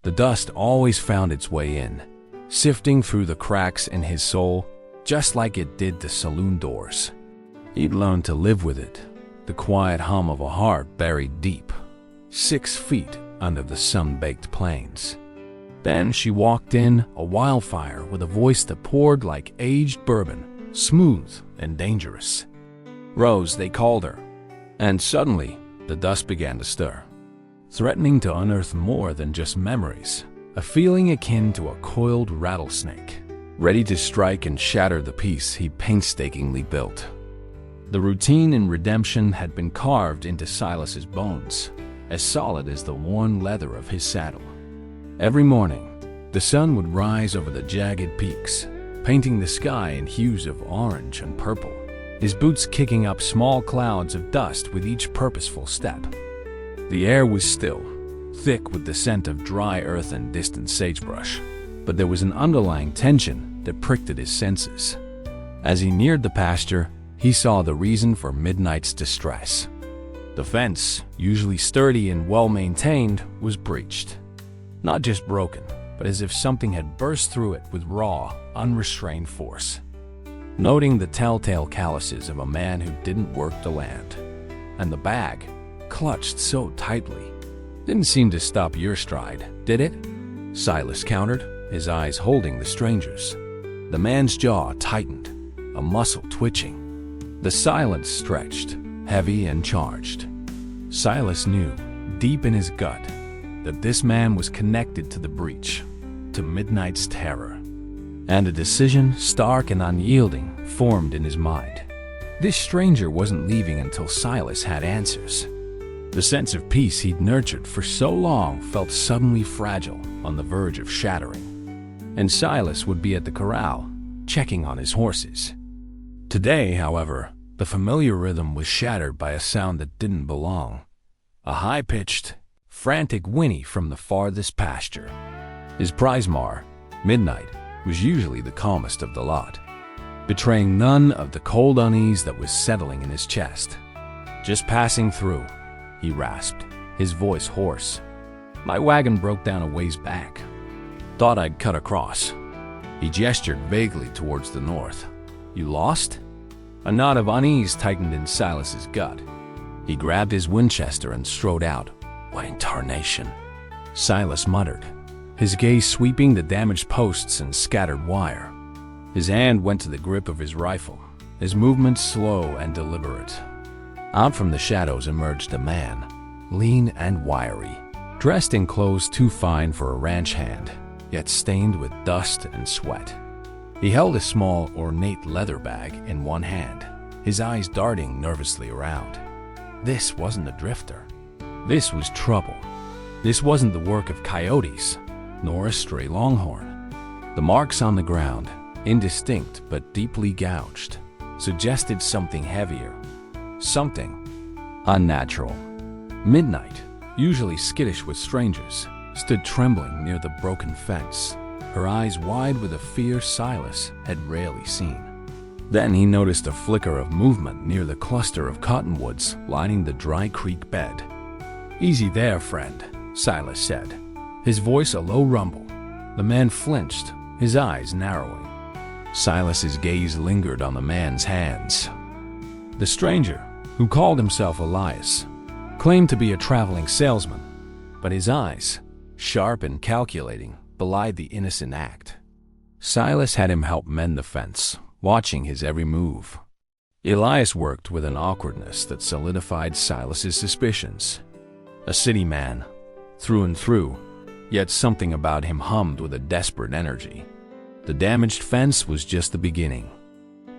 The dust always found its way in, sifting through the cracks in his soul, just like it did the saloon doors. He'd learned to live with it, the quiet hum of a heart buried deep, 6 feet under the sun-baked plains. Then she walked in, a wildfire with a voice that poured like aged bourbon, smooth and dangerous. Rose, they called her. And suddenly, the dust began to stir, threatening to unearth more than just memories, a feeling akin to a coiled rattlesnake, ready to strike and shatter the peace he painstakingly built. The routine and redemption had been carved into Silas's bones, as solid as the worn leather of his saddle. Every morning, the sun would rise over the jagged peaks, painting the sky in hues of orange and purple, his boots kicking up small clouds of dust with each purposeful step. The air was still, thick with the scent of dry earth and distant sagebrush, but there was an underlying tension that pricked at his senses. As he neared the pasture, he saw the reason for Midnight's distress. The fence, usually sturdy and well-maintained, was breached. Not just broken, but as if something had burst through it with raw, unrestrained force. Noting the telltale calluses of a man who didn't work the land, and the bag, clutched so tightly, didn't seem to stop your stride, did it? Silas countered, his eyes holding the stranger's. The man's jaw tightened, a muscle twitching. The silence stretched, heavy and charged. Silas knew, deep in his gut, that this man was connected to the breach, to Midnight's terror. And a decision, stark and unyielding, formed in his mind. This stranger wasn't leaving until Silas had answers. The sense of peace he'd nurtured for so long felt suddenly fragile, on the verge of shattering. And Silas would be at the corral, checking on his horses. Today, however, the familiar rhythm was shattered by a sound that didn't belong. A high-pitched, frantic whinny from the farthest pasture. His prize mare, Midnight, was usually the calmest of the lot, betraying none of the cold unease that was settling in his chest. "Just passing through," he rasped, his voice hoarse. "My wagon broke down a ways back. Thought I'd cut across." He gestured vaguely towards the north. "You lost?" A knot of unease tightened in Silas's gut. He grabbed his Winchester and strode out. "What in tarnation?" Silas muttered, his gaze sweeping the damaged posts and scattered wire. His hand went to the grip of his rifle, his movements slow and deliberate. Out from the shadows emerged a man, lean and wiry, dressed in clothes too fine for a ranch hand, yet stained with dust and sweat. He held a small, ornate leather bag in one hand, his eyes darting nervously around. This wasn't a drifter. This was trouble. This wasn't the work of coyotes, nor a stray longhorn. The marks on the ground, indistinct but deeply gouged, suggested something heavier, something unnatural. Midnight, usually skittish with strangers, stood trembling near the broken fence, her eyes wide with a fear Silas had rarely seen. Then he noticed a flicker of movement near the cluster of cottonwoods lining the dry creek bed. "Easy there, friend," Silas said, his voice a low rumble. The man flinched, his eyes narrowing. Silas's gaze lingered on the man's hands. The stranger, who called himself Elias, claimed to be a traveling salesman, but his eyes, sharp and calculating, belied the innocent act. Silas had him help mend the fence, watching his every move. Elias worked with an awkwardness that solidified Silas's suspicions. A city man, through and through, yet something about him hummed with a desperate energy. The damaged fence was just the beginning.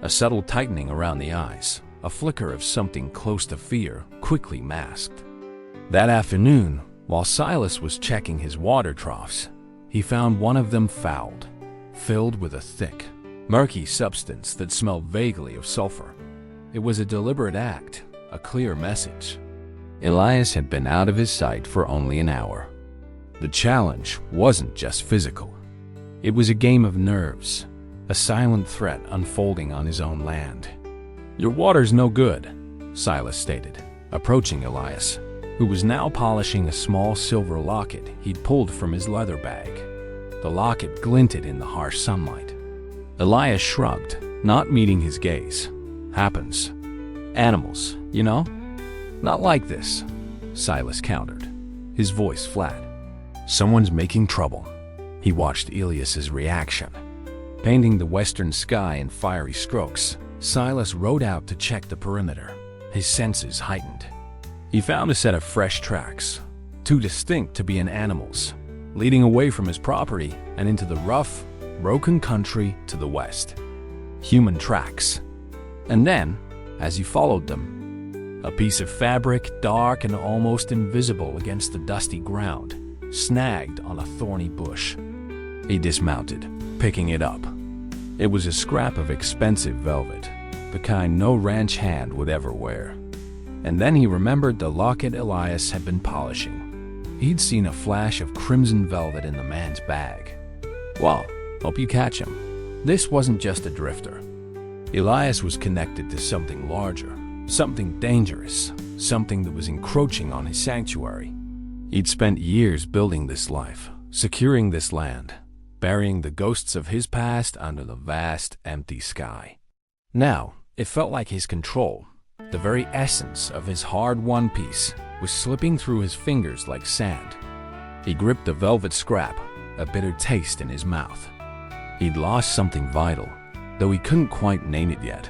A subtle tightening around the eyes, a flicker of something close to fear, quickly masked. That afternoon, while Silas was checking his water troughs, he found one of them fouled, filled with a thick, murky substance that smelled vaguely of sulfur. It was a deliberate act, a clear message. Elias had been out of his sight for only an hour. The challenge wasn't just physical. It was a game of nerves, a silent threat unfolding on his own land. "Your water's no good," Silas stated, approaching Elias. who was now polishing a small silver locket he'd pulled from his leather bag. The locket glinted in the harsh sunlight. Elias shrugged, not meeting his gaze. Happens. Animals, you know? Not like this, Silas countered, his voice flat. Someone's making trouble. He watched Elias's reaction. Painting the western sky in fiery strokes, Silas rode out to check the perimeter, his senses heightened. He found a set of fresh tracks, too distinct to be an animal's, leading away from his property and into the rough, broken country to the west. Human tracks. And then, as he followed them, a piece of fabric, dark and almost invisible against the dusty ground, snagged on a thorny bush. He dismounted, picking it up. It was a scrap of expensive velvet, the kind no ranch hand would ever wear. And then he remembered the locket Elias had been polishing. He'd seen a flash of crimson velvet in the man's bag. Well, hope you catch him. This wasn't just a drifter. Elias was connected to something larger, something dangerous, something that was encroaching on his sanctuary. He'd spent years building this life, securing this land, burying the ghosts of his past under the vast, empty sky. Now, it felt like his control, the very essence of his hard-won peace, was slipping through his fingers like sand. He gripped the velvet scrap, a bitter taste in his mouth. He'd lost something vital, though he couldn't quite name it yet.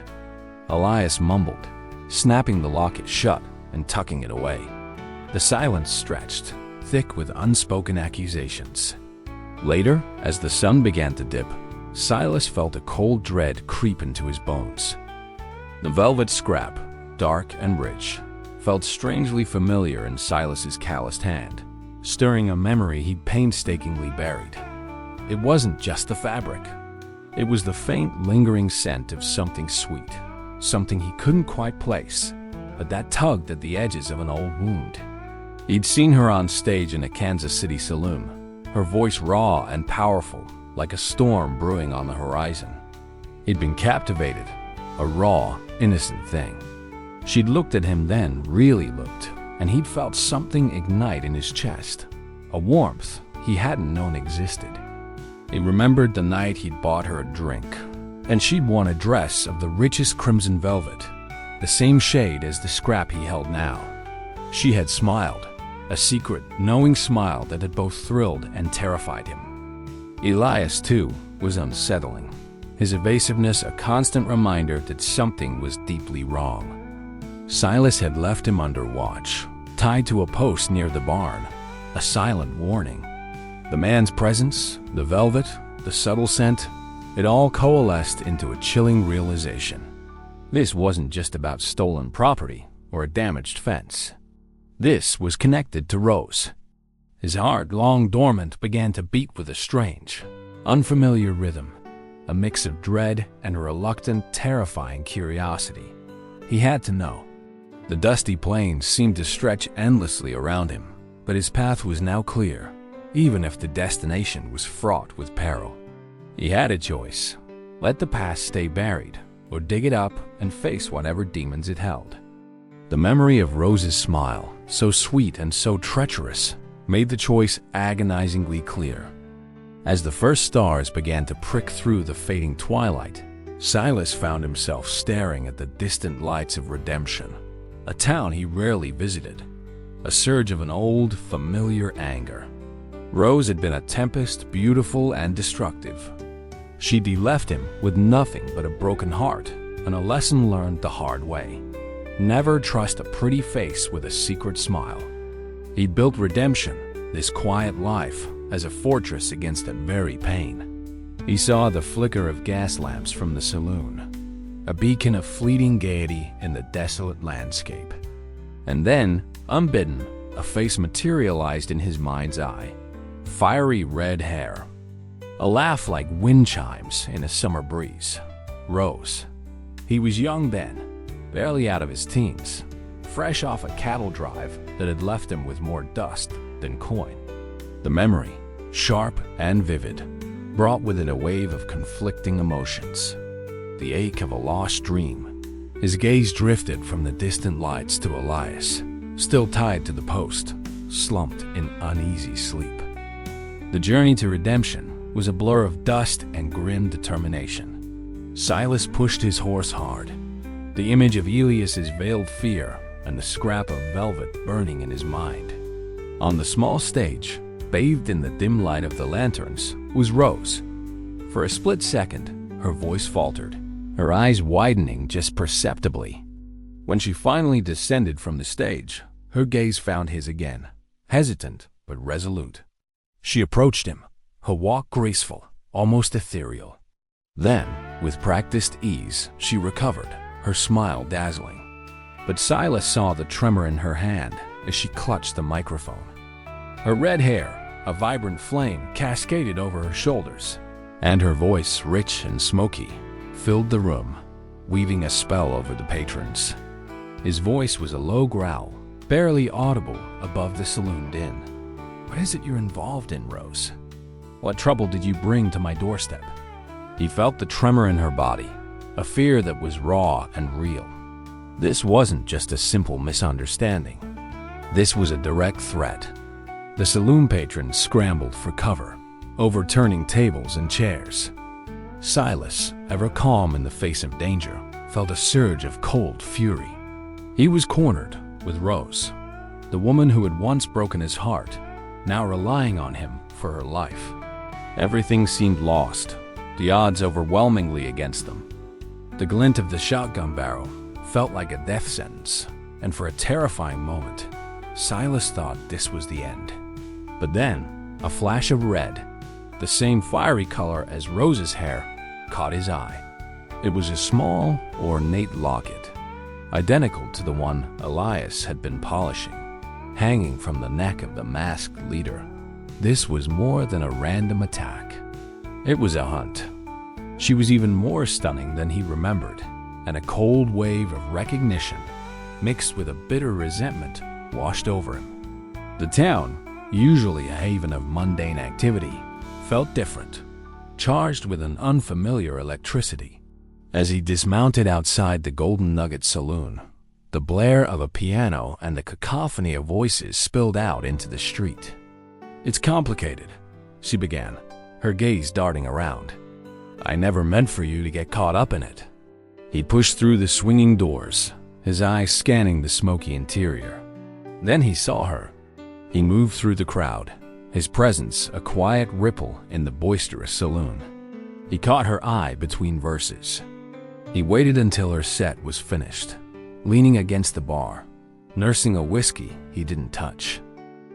Elias mumbled, snapping the locket shut and tucking it away. The silence stretched, thick with unspoken accusations. Later, as the sun began to dip, Silas felt a cold dread creep into his bones. The velvet scrap, dark and rich, felt strangely familiar in Silas's calloused hand, stirring a memory he'd painstakingly buried. It wasn't just the fabric. It was the faint, lingering scent of something sweet, something he couldn't quite place, but that tugged at the edges of an old wound. He'd seen her on stage in a Kansas City saloon, her voice raw and powerful, like a storm brewing on the horizon. He'd been captivated, a raw, innocent thing. She'd looked at him then, really looked, and he'd felt something ignite in his chest, a warmth he hadn't known existed. He remembered the night he'd bought her a drink, and she'd worn a dress of the richest crimson velvet, the same shade as the scrap he held now. She had smiled, a secret, knowing smile that had both thrilled and terrified him. Elias, too, was unsettling, his evasiveness a constant reminder that something was deeply wrong. Silas had left him under watch, tied to a post near the barn, a silent warning. The man's presence, the velvet, the subtle scent, it all coalesced into a chilling realization. This wasn't just about stolen property or a damaged fence. This was connected to Rose. His heart, long dormant, began to beat with a strange, unfamiliar rhythm, a mix of dread and a reluctant, terrifying curiosity. He had to know. The dusty plains seemed to stretch endlessly around him, but his path was now clear, even if the destination was fraught with peril. He had a choice: let the past stay buried, or dig it up and face whatever demons it held. The memory of Rose's smile, so sweet and so treacherous, made the choice agonizingly clear. As the first stars began to prick through the fading twilight, Silas found himself staring at the distant lights of Redemption, a town he rarely visited, a surge of an old, familiar anger. Rose had been a tempest, beautiful and destructive. She'd left him with nothing but a broken heart and a lesson learned the hard way. Never trust a pretty face with a secret smile. He'd built Redemption, this quiet life, as a fortress against that very pain. He saw the flicker of gas lamps from the saloon, a beacon of fleeting gaiety in the desolate landscape. And then, unbidden, a face materialized in his mind's eye. Fiery red hair. A laugh like wind chimes in a summer breeze. Rose. He was young then, barely out of his teens, fresh off a cattle drive that had left him with more dust than coin. The memory, sharp and vivid, brought with it a wave of conflicting emotions. The ache of a lost dream. His gaze drifted from the distant lights to Elias, still tied to the post, slumped in uneasy sleep. The journey to redemption was a blur of dust and grim determination. Silas pushed his horse hard, the image of Elias's veiled fear and the scrap of velvet burning in his mind. On the small stage, bathed in the dim light of the lanterns, was Rose. For a split second, her voice faltered, her eyes widening just perceptibly. When she finally descended from the stage, her gaze found his again, hesitant but resolute. She approached him, her walk graceful, almost ethereal. Then, with practiced ease, she recovered, her smile dazzling. But Silas saw the tremor in her hand as she clutched the microphone. Her red hair, a vibrant flame, cascaded over her shoulders, and her voice, rich and smoky, filled the room, weaving a spell over the patrons. His voice was a low growl, barely audible above the saloon din. "What is it you're involved in, Rose? What trouble did you bring to my doorstep?" He felt the tremor in her body, a fear that was raw and real. This wasn't just a simple misunderstanding. This was a direct threat. The saloon patrons scrambled for cover, overturning tables and chairs. Silas, ever calm in the face of danger, felt a surge of cold fury. He was cornered with Rose, the woman who had once broken his heart, now relying on him for her life. Everything seemed lost, the odds overwhelmingly against them. The glint of the shotgun barrel felt like a death sentence, and for a terrifying moment, Silas thought this was the end. But then, a flash of red, the same fiery color as Rose's hair, caught his eye. It was a small, ornate locket, identical to the one Elias had been polishing, hanging from the neck of the masked leader. This was more than a random attack. It was a hunt. She was even more stunning than he remembered, and a cold wave of recognition, mixed with a bitter resentment, washed over him. The town, usually a haven of mundane activity, felt different, charged with an unfamiliar electricity. As he dismounted outside the Golden Nugget Saloon, the blare of a piano and the cacophony of voices spilled out into the street. "It's complicated," she began, her gaze darting around. "I never meant for you to get caught up in it." He pushed through the swinging doors, his eyes scanning the smoky interior. Then he saw her. He moved through the crowd, his presence a quiet ripple in the boisterous saloon. He caught her eye between verses. He waited until her set was finished, leaning against the bar, nursing a whiskey he didn't touch.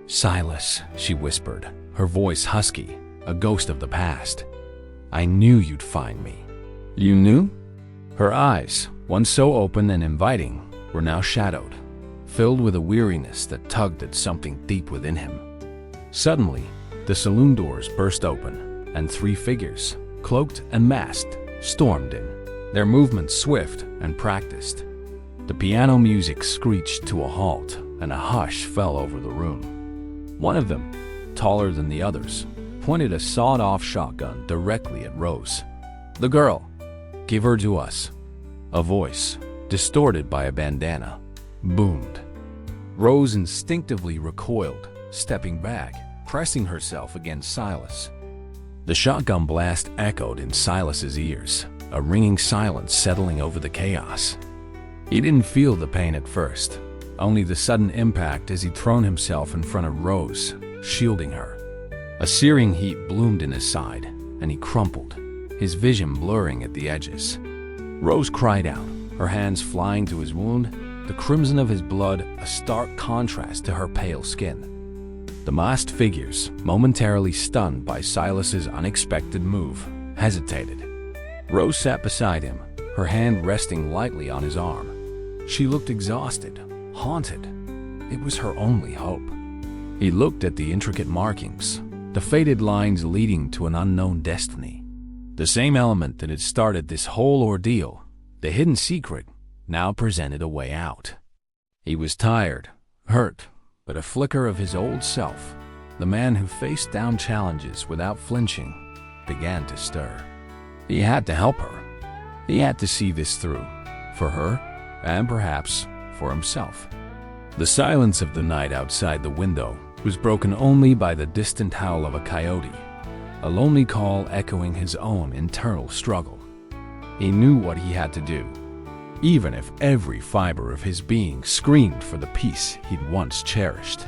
"Silas," she whispered, her voice husky, a ghost of the past. "I knew you'd find me." "You knew?" Her eyes, once so open and inviting, were now shadowed, filled with a weariness that tugged at something deep within him. Suddenly, the saloon doors burst open, and three figures, cloaked and masked, stormed in, their movements swift and practiced. The piano music screeched to a halt, and a hush fell over the room. One of them, taller than the others, pointed a sawed-off shotgun directly at Rose. "The girl, give her to us." A voice, distorted by a bandana, boomed. Rose instinctively recoiled, stepping back, pressing herself against Silas. The shotgun blast echoed in Silas's ears, a ringing silence settling over the chaos. He didn't feel the pain at first, only the sudden impact as he'd thrown himself in front of Rose, shielding her. A searing heat bloomed in his side, and he crumpled, his vision blurring at the edges. Rose cried out, her hands flying to his wound, the crimson of his blood a stark contrast to her pale skin. The masked figures, momentarily stunned by Silas's unexpected move, hesitated. Rose sat beside him, her hand resting lightly on his arm. She looked exhausted, haunted. It was her only hope. He looked at the intricate markings, the faded lines leading to an unknown destiny. The same element that had started this whole ordeal, the hidden secret, now presented a way out. He was tired, hurt, but a flicker of his old self, the man who faced down challenges without flinching, began to stir. He had to help her. He had to see this through, for her, and perhaps for himself. The silence of the night outside the window was broken only by the distant howl of a coyote, a lonely call echoing his own internal struggle. He knew what he had to do, even if every fiber of his being screamed for the peace he'd once cherished.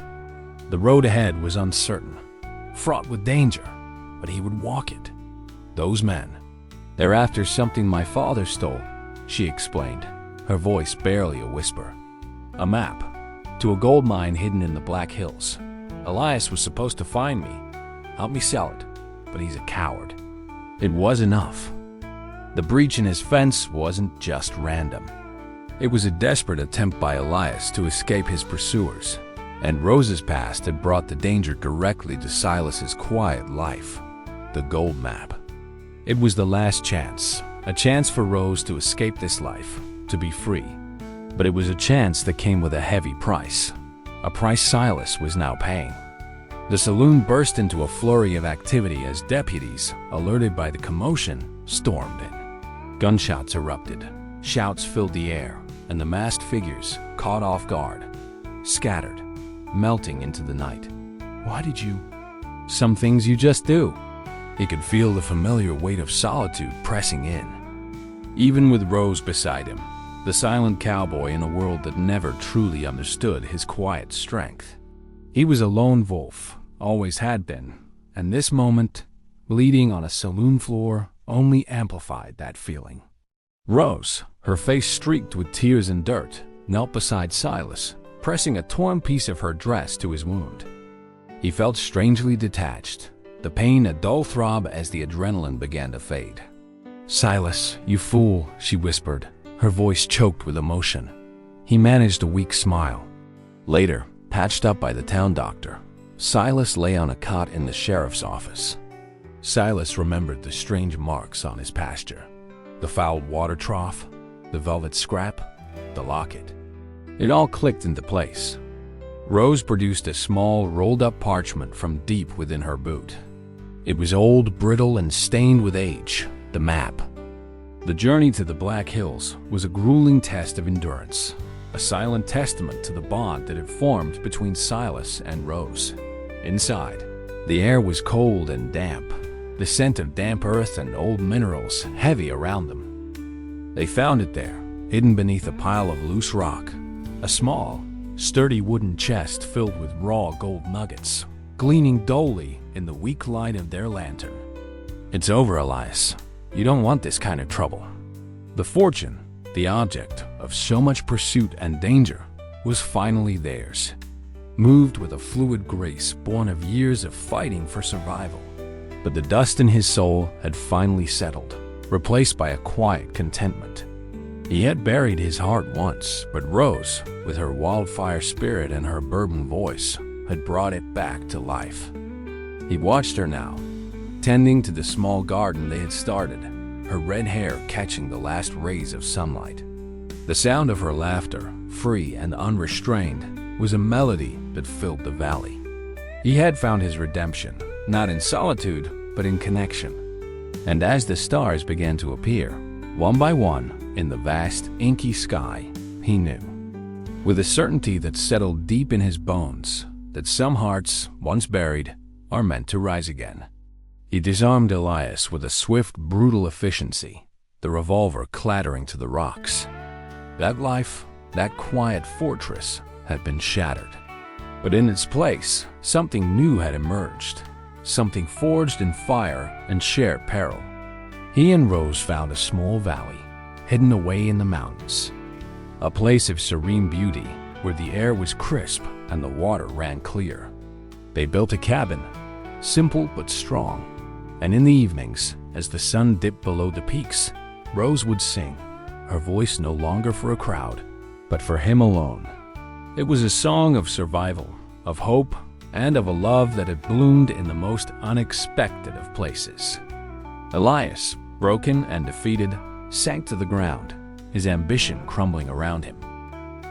The road ahead was uncertain, fraught with danger, but he would walk it. Those men, they're after something my father stole, she explained, her voice barely a whisper. A map to a gold mine hidden in the Black Hills. Elias was supposed to find me, help me sell it, but he's a coward. It was enough. The breach in his fence wasn't just random. It was a desperate attempt by Elias to escape his pursuers, and Rose's past had brought the danger directly to Silas's quiet life. The gold map. It was the last chance, a chance for Rose to escape this life, to be free. But it was a chance that came with a heavy price, a price Silas was now paying. The saloon burst into a flurry of activity as deputies, alerted by the commotion, stormed in. Gunshots erupted, shouts filled the air, and the masked figures, caught off guard, scattered, melting into the night. Why did you? Some things you just do. He could feel the familiar weight of solitude pressing in. Even with Rose beside him, the silent cowboy in a world that never truly understood his quiet strength. He was a lone wolf, always had been, and this moment, bleeding on a saloon floor, only amplified that feeling. Rose, her face streaked with tears and dirt, knelt beside Silas, pressing a torn piece of her dress to his wound. He felt strangely detached, the pain a dull throb as the adrenaline began to fade. "Silas, you fool," she whispered, her voice choked with emotion. He managed a weak smile. Later, patched up by the town doctor, Silas lay on a cot in the sheriff's office. Silas remembered the strange marks on his pasture, the fouled water trough, the velvet scrap, the locket. It all clicked into place. Rose produced a small, rolled-up parchment from deep within her boot. It was old, brittle, and stained with age, the map. The journey to the Black Hills was a grueling test of endurance, a silent testament to the bond that had formed between Silas and Rose. Inside, the air was cold and damp, the scent of damp earth and old minerals heavy around them. They found it there, hidden beneath a pile of loose rock, a small, sturdy wooden chest filled with raw gold nuggets, gleaming dully in the weak light of their lantern. "It's over, Elias. You don't want this kind of trouble." The fortune, the object of so much pursuit and danger, was finally theirs, moved with a fluid grace born of years of fighting for survival. But the dust in his soul had finally settled, replaced by a quiet contentment. He had buried his heart once, but Rose, with her wildfire spirit and her bourbon voice, had brought it back to life. He watched her now, tending to the small garden they had started, her red hair catching the last rays of sunlight. The sound of her laughter, free and unrestrained, was a melody that filled the valley. He had found his redemption, not in solitude, but in connection. And as the stars began to appear, one by one, in the vast, inky sky, he knew, with a certainty that settled deep in his bones, that some hearts, once buried, are meant to rise again. He disarmed Elias with a swift, brutal efficiency, the revolver clattering to the rocks. That life, that quiet fortress, had been shattered. But in its place, something new had emerged, something forged in fire and shared peril. He and Rose found a small valley, hidden away in the mountains, a place of serene beauty where the air was crisp and the water ran clear. They built a cabin, simple but strong, and in the evenings, as the sun dipped below the peaks, Rose would sing, her voice no longer for a crowd, but for him alone. It was a song of survival, of hope, and of a love that had bloomed in the most unexpected of places. Elias, broken and defeated, sank to the ground, his ambition crumbling around him.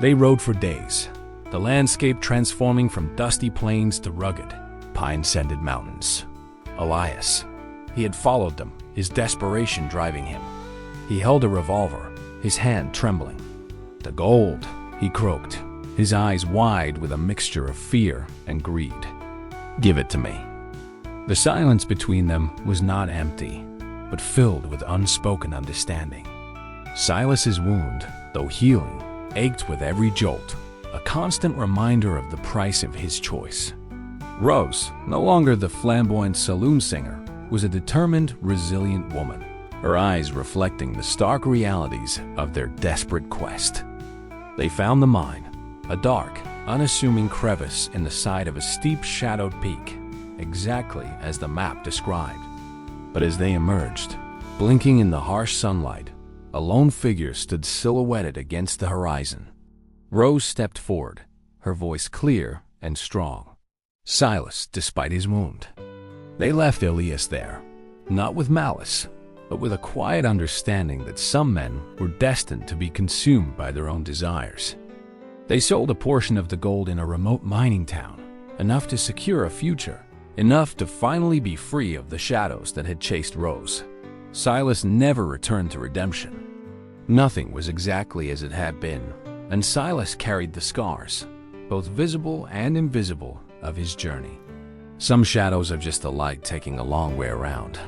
They rode for days, the landscape transforming from dusty plains to rugged, pine-scented mountains. Elias, he had followed them, his desperation driving him. He held a revolver, his hand trembling. "The gold," he croaked, his eyes wide with a mixture of fear and greed. "Give it to me." The silence between them was not empty, but filled with unspoken understanding. Silas's wound, though healing, ached with every jolt, a constant reminder of the price of his choice. Rose, no longer the flamboyant saloon singer, was a determined, resilient woman, her eyes reflecting the stark realities of their desperate quest. They found the mine, a dark, unassuming crevice in the side of a steep, shadowed peak, exactly as the map described. But as they emerged, blinking in the harsh sunlight, a lone figure stood silhouetted against the horizon. Rose stepped forward, her voice clear and strong. Silas, despite his wound. They left Elias there, not with malice, but with a quiet understanding that some men were destined to be consumed by their own desires. They sold a portion of the gold in a remote mining town, enough to secure a future, enough to finally be free of the shadows that had chased Rose. Silas never returned to redemption. Nothing was exactly as it had been, and Silas carried the scars, both visible and invisible, of his journey. Some shadows are just the light taking a long way around.